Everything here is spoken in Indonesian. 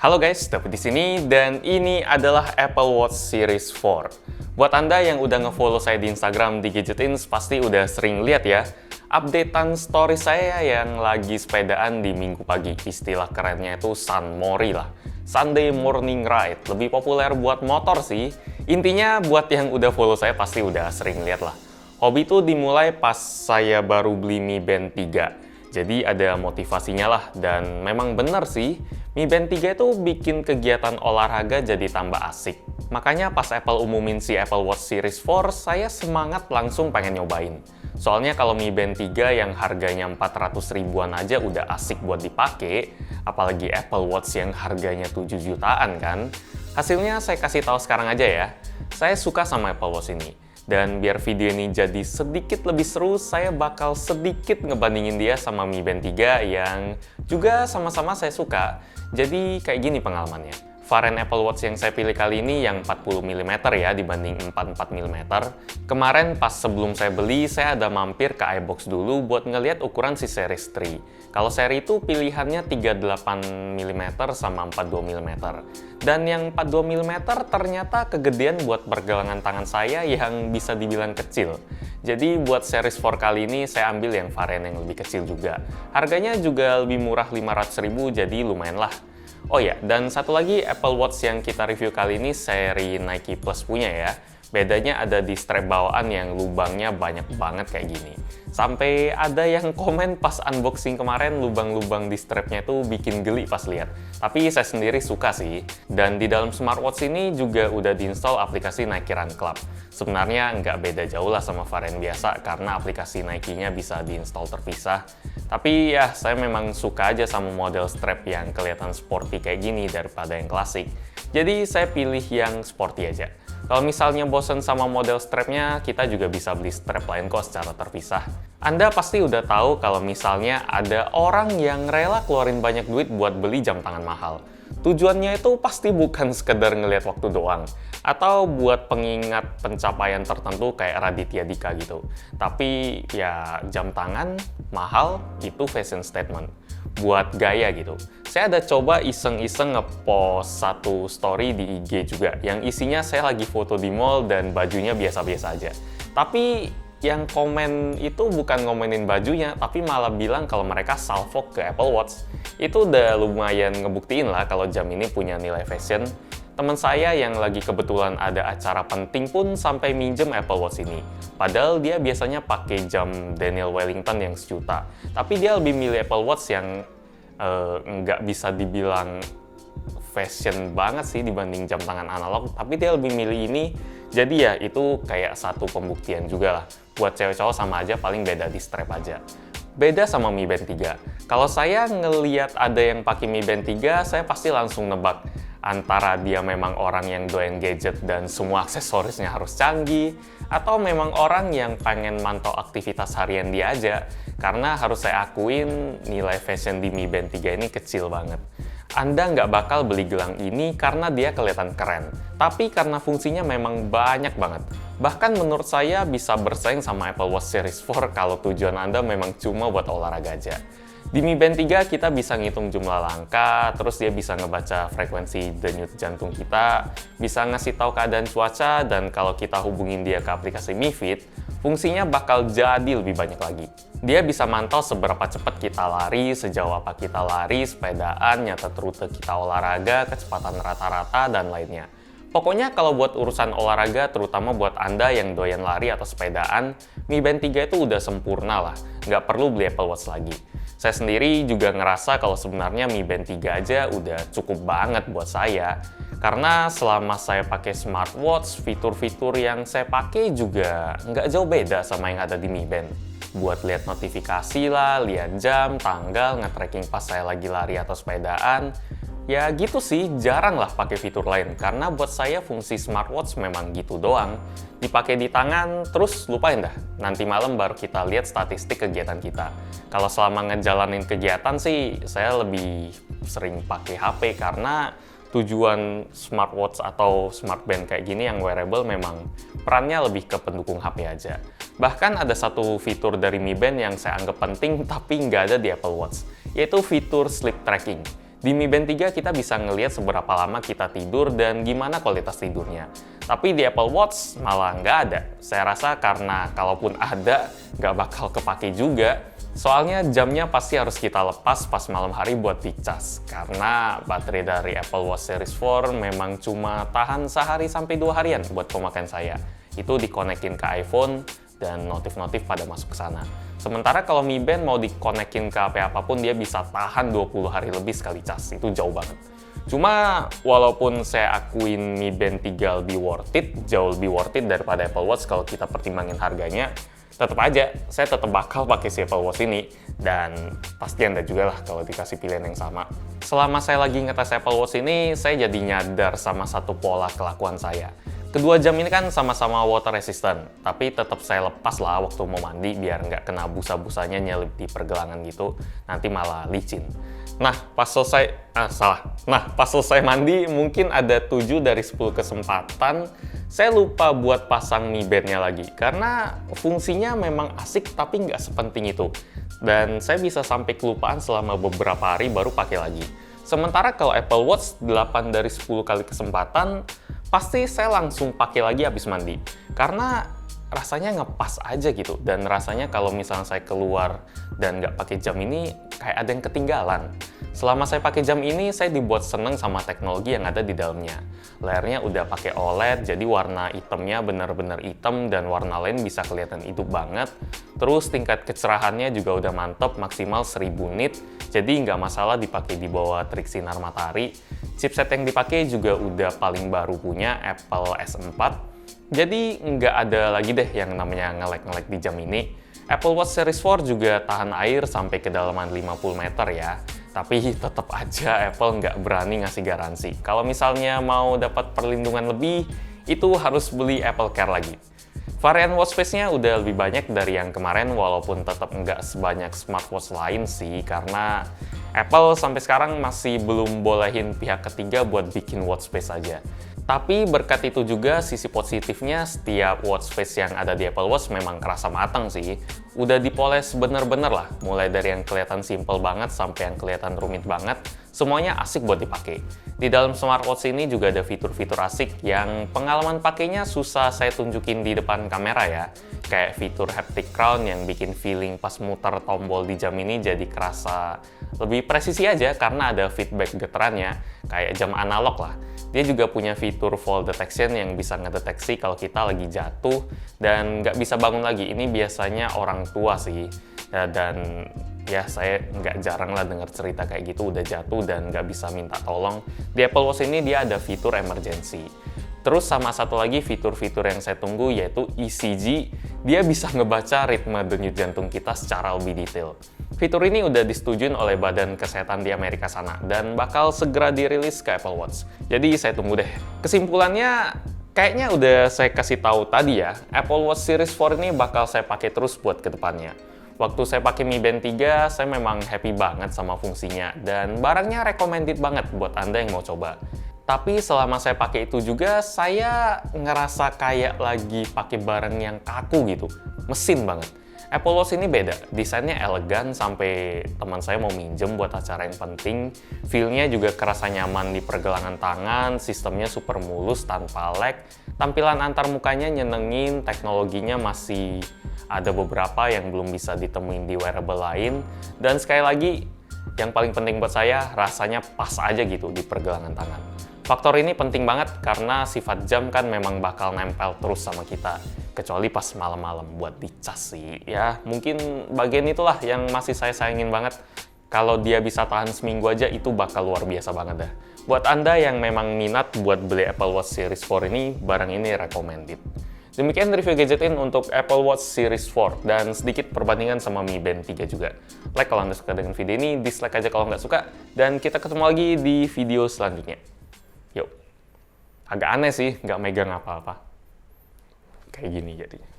Halo guys, David di sini dan ini adalah Apple Watch Series 4. Buat Anda yang udah nge-follow saya di Instagram di Gadgetins pasti udah sering lihat ya updatean story saya yang lagi sepedaan di minggu pagi. Istilah kerennya itu Sunmori lah. Sunday Morning Ride, lebih populer buat motor sih. Intinya buat yang udah follow saya pasti udah sering lihat lah. Hobi itu dimulai pas saya baru beli Mi Band 3. Jadi ada motivasinya lah, dan memang bener sih, Mi Band 3 itu bikin kegiatan olahraga jadi tambah asik. Makanya pas Apple umumin si Apple Watch Series 4, saya semangat langsung pengen nyobain. Soalnya kalau Mi Band 3 yang harganya 400 ribuan aja udah asik buat dipakai, apalagi Apple Watch yang harganya 7 jutaan kan. Hasilnya saya kasih tahu sekarang aja ya, saya suka sama Apple Watch ini. Dan biar video ini jadi sedikit lebih seru, saya bakal sedikit ngebandingin dia sama Mi Band 3 yang juga sama-sama saya suka. Jadi kayak gini pengalamannya. Varian Apple Watch yang saya pilih kali ini yang 40 mm ya dibanding 44 mm. Kemarin pas sebelum saya beli, saya ada mampir ke iBox dulu buat ngeliat ukuran si Series 3. Kalau seri itu pilihannya 38 mm sama 42 mm. Dan yang 42 mm ternyata kegedean buat pergelangan tangan saya yang bisa dibilang kecil. Jadi buat Series 4 kali ini saya ambil yang varian yang lebih kecil juga. Harganya juga lebih murah 500 ribu, jadi lumayan lah. Oh ya, dan satu lagi Apple Watch yang kita review kali ini seri Nike Plus punya ya. Bedanya ada di strap bawaan yang lubangnya banyak banget kayak gini. Sampai ada yang komen pas unboxing kemarin lubang-lubang di strapnya tuh bikin geli pas lihat. Tapi saya sendiri suka sih. Dan di dalam smartwatch ini juga udah diinstal aplikasi Nike Run Club. Sebenarnya nggak beda jauh lah sama varian biasa karena aplikasi Nike-nya bisa diinstal terpisah. Tapi ya saya memang suka aja sama model strap yang kelihatan sporty kayak gini daripada yang klasik. Jadi saya pilih yang sporty aja. Kalau misalnya bosen sama model strapnya, kita juga bisa beli strap lain kok secara terpisah. Anda pasti udah tahu kalau misalnya ada orang yang rela keluarin banyak duit buat beli jam tangan mahal. Tujuannya itu pasti bukan sekedar ngelihat waktu doang, atau buat pengingat pencapaian tertentu kayak Raditya Dika gitu. Tapi ya jam tangan mahal itu fashion statement, buat gaya gitu. Saya ada coba iseng-iseng ngepost satu story di IG juga, yang isinya saya lagi foto di mall dan bajunya biasa-biasa aja. Tapi yang komen itu bukan ngomenin bajunya, tapi malah bilang kalau mereka salfok ke Apple Watch. Itu udah lumayan ngebuktiin lah kalau jam ini punya nilai fashion. Temen saya yang lagi kebetulan ada acara penting pun sampai minjem Apple Watch ini. Padahal dia biasanya pakai jam Daniel Wellington yang sejuta. Tapi dia lebih milih Apple Watch yang nggak bisa dibilang fashion banget sih dibanding jam tangan analog. Tapi dia lebih milih ini. Jadi ya itu kayak satu pembuktian juga lah. Buat cewek cowok sama aja, paling beda di strap aja. Beda sama Mi Band 3. Kalau saya ngeliat ada yang pakai Mi Band 3, saya pasti langsung nebak antara dia memang orang yang doyan gadget dan semua aksesorisnya harus canggih, atau memang orang yang pengen mantau aktivitas harian dia aja. Karena harus saya akuin nilai fashion di Mi Band 3 ini kecil banget. Anda nggak bakal beli gelang ini karena dia kelihatan keren, tapi karena fungsinya memang banyak banget. Bahkan menurut saya bisa bersaing sama Apple Watch Series 4 kalau tujuan Anda memang cuma buat olahraga aja. Di Mi Band 3 kita bisa ngitung jumlah langkah, terus dia bisa ngebaca frekuensi denyut jantung kita, bisa ngasih tahu keadaan cuaca, dan kalau kita hubungin dia ke aplikasi Mi Fit, fungsinya bakal jadi lebih banyak lagi. Dia bisa mantau seberapa cepat kita lari, sejauh apa kita lari, sepedaan, nyatet rute kita olahraga, kecepatan rata-rata, dan lainnya. Pokoknya kalau buat urusan olahraga, terutama buat Anda yang doyan lari atau sepedaan, Mi Band 3 itu udah sempurna lah, nggak perlu beli Apple Watch lagi. Saya sendiri juga ngerasa kalau sebenarnya Mi Band 3 aja udah cukup banget buat saya. Karena selama saya pakai smartwatch, fitur-fitur yang saya pakai juga nggak jauh beda sama yang ada di Mi Band. Buat lihat notifikasi lah, lihat jam, tanggal, nge-tracking pas saya lagi lari atau sepedaan. Ya gitu sih, jarang lah pakai fitur lain. Karena buat saya fungsi smartwatch memang gitu doang. Dipakai di tangan, terus lupain dah. Nanti malam baru kita lihat statistik kegiatan kita. Kalau selama ngejalanin kegiatan sih, saya lebih sering pakai HP karena tujuan smartwatch atau smartband kayak gini yang wearable memang perannya lebih ke pendukung HP aja. Bahkan ada satu fitur dari Mi Band yang saya anggap penting tapi nggak ada di Apple Watch, yaitu fitur sleep tracking. Di Mi Band 3 kita bisa ngelihat seberapa lama kita tidur dan gimana kualitas tidurnya. Tapi di Apple Watch malah nggak ada. Saya rasa karena kalaupun ada, nggak bakal kepake juga. Soalnya jamnya pasti harus kita lepas pas malam hari buat dicas. Karena baterai dari Apple Watch Series 4 memang cuma tahan sehari sampai 2 harian buat pemakaian saya. Itu dikonekin ke iPhone dan notif-notif pada masuk ke sana. Sementara kalau Mi Band mau dikonekin ke HP apapun, dia bisa tahan 20 hari lebih sekali cas. Itu jauh banget. Cuma, walaupun saya akuin Mi Band 3 lebih worth it, jauh lebih worth it daripada Apple Watch kalau kita pertimbangin harganya, tetap aja, saya tetap bakal pakai si Apple Watch ini. Dan pasti Anda juga lah kalau dikasih pilihan yang sama. Selama saya lagi ngetes Apple Watch ini, saya jadi nyadar sama satu pola kelakuan saya. Kedua jam ini kan sama-sama water resistant, tapi tetap saya lepas lah waktu mau mandi biar nggak kena busa-busanya nyelip di pergelangan gitu, nanti malah licin. Nah, pas selesai mandi mungkin ada 7 dari 10 kesempatan saya lupa buat pasang Mi Band-nya lagi, karena fungsinya memang asik tapi nggak sepenting itu. Dan saya bisa sampai kelupaan selama beberapa hari baru pakai lagi. Sementara kalau Apple Watch 8 dari 10 kali kesempatan, pasti saya langsung pakai lagi habis mandi. Karena rasanya ngepas aja gitu. Dan rasanya kalau misalnya saya keluar dan nggak pakai jam ini, kayak ada yang ketinggalan. Selama saya pakai jam ini, saya dibuat seneng sama teknologi yang ada di dalamnya. Layarnya udah pakai OLED, jadi warna hitamnya bener-bener hitam dan warna lain bisa kelihatan hidup banget. Terus tingkat kecerahannya juga udah mantep, maksimal 1000 nit, jadi nggak masalah dipakai di bawah terik sinar matahari. Chipset yang dipakai juga udah paling baru punya, Apple S4. Jadi nggak ada lagi deh yang namanya nge-lag di jam ini. Apple Watch Series 4 juga tahan air sampai kedalaman 50 meter ya. Tapi tetap aja Apple nggak berani ngasih garansi. Kalau misalnya mau dapat perlindungan lebih, itu harus beli Apple Care lagi. Varian watch face-nya udah lebih banyak dari yang kemarin, walaupun tetap nggak sebanyak smartwatch lain sih, karena Apple sampai sekarang masih belum bolehin pihak ketiga buat bikin watch face aja. Tapi berkat itu juga sisi positifnya, setiap watch face yang ada di Apple Watch memang kerasa matang sih. Udah dipoles bener-bener lah, mulai dari yang kelihatan simple banget sampai yang kelihatan rumit banget, semuanya asik buat dipakai. Di dalam smartwatch ini juga ada fitur-fitur asik yang pengalaman pakainya susah saya tunjukin di depan kamera ya. Kayak fitur haptic crown yang bikin feeling pas muter tombol di jam ini jadi kerasa lebih presisi aja karena ada feedback getarannya, kayak jam analog lah. Dia juga punya fitur fall detection yang bisa ngedeteksi kalau kita lagi jatuh dan nggak bisa bangun lagi. Ini biasanya orang tua sih. Dan ya saya nggak jarang lah dengar cerita kayak gitu, udah jatuh dan nggak bisa minta tolong. Di Apple Watch ini dia ada fitur emergency. Terus sama satu lagi fitur-fitur yang saya tunggu yaitu ECG. Dia bisa ngebaca ritme denyut jantung kita secara lebih detail. Fitur ini udah disetujuin oleh Badan Kesehatan di Amerika sana dan bakal segera dirilis ke Apple Watch. Jadi saya tunggu deh. Kesimpulannya, kayaknya udah saya kasih tahu tadi ya, Apple Watch Series 4 ini bakal saya pakai terus buat kedepannya. Waktu saya pakai Mi Band 3, saya memang happy banget sama fungsinya dan barangnya recommended banget buat Anda yang mau coba. Tapi selama saya pakai itu juga, saya ngerasa kayak lagi pakai barang yang kaku gitu, mesin banget. Apple Watch ini beda, desainnya elegan sampai teman saya mau minjem buat acara yang penting. Feel-nya juga kerasa nyaman di pergelangan tangan, sistemnya super mulus tanpa lag. Tampilan antar mukanya nyenengin, teknologinya masih ada beberapa yang belum bisa ditemuin di wearable lain. Dan sekali lagi, yang paling penting buat saya, rasanya pas aja gitu di pergelangan tangan. Faktor ini penting banget karena sifat jam kan memang bakal nempel terus sama kita. Kecuali pas malam-malam buat dicas sih. Ya, mungkin bagian itulah yang masih saya sayangin banget. Kalau dia bisa tahan seminggu aja, itu bakal luar biasa banget dah. Buat Anda yang memang minat buat beli Apple Watch Series 4 ini, barang ini recommended. Demikian review gadgetin untuk Apple Watch Series 4 dan sedikit perbandingan sama Mi Band 3 juga. Like kalau Anda suka dengan video ini, dislike aja kalau nggak suka, dan kita ketemu lagi di video selanjutnya. Yuk. Agak aneh sih, nggak megang apa-apa. Kayak gini jadinya.